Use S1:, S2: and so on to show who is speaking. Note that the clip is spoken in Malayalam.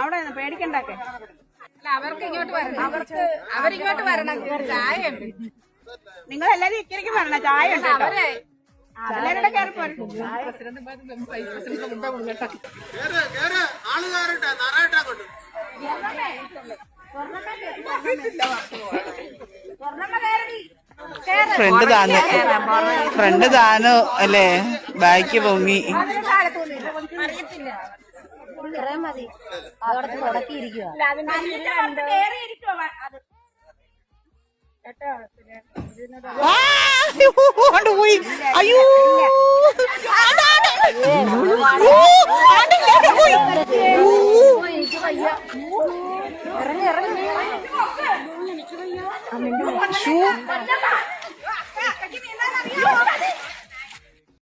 S1: അവിടെ പേടിക്കണ്ടൊക്കെ
S2: അവർക്ക് ഇങ്ങോട്ട് വരണം, അവരിങ്ങോട്ട് വരണം. ചായ ഉണ്ട്,
S1: നിങ്ങൾ എല്ലാരും ഇക്കരയ്ക്ക് വരണം, ചായ ഉണ്ട്. എല്ലാവരുടെ കയറി പോരും.
S3: ഫ്രണ്ട് താനോ അല്ലേ, ബാക്ക് പൊങ്ങി.
S4: മതി അവിടെ തുടക്കിയിരിക്കുക.
S3: പോയി. അയ്യോ
S4: ഇറങ്ങി